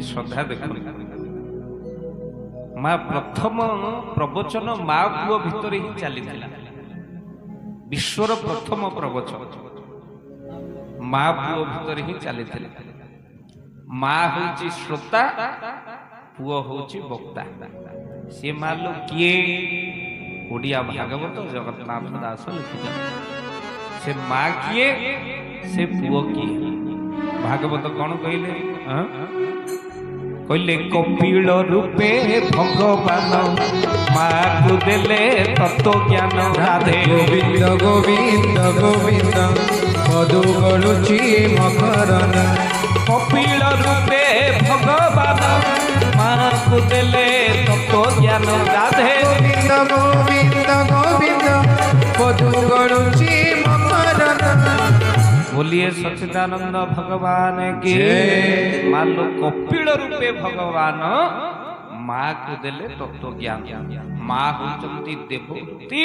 श्रद्धा देख माँ प्रथम प्रवचन माँ पुओ भितर ही चली विश्वर प्रथम प्रवचन माँ पुओ भितर ही चली माँ हूँ श्रोता पुओ हूँ वक्ता सी माँ लो किए ओडिया भागवत जगन्नाथ दास लिखि से माँ किए से पुओ किए भागवत कौन कहले कहले कपिल रूपे भगवान माँ को देले तत्व ज्ञान राधे गोविंद गोविंद गोविंद मधु गरुचि मकरन कपिल रूपे भगवान माँ को देले तत्व ज्ञान राधे गोविंद गोविंद गोविंद मधु गरुचि मकरन। बोलिए सच्चिदानंद भगवान के मान लो कपिल रूपे भगवान माँ को देले तत्व ज्ञान माँ होती देवहूति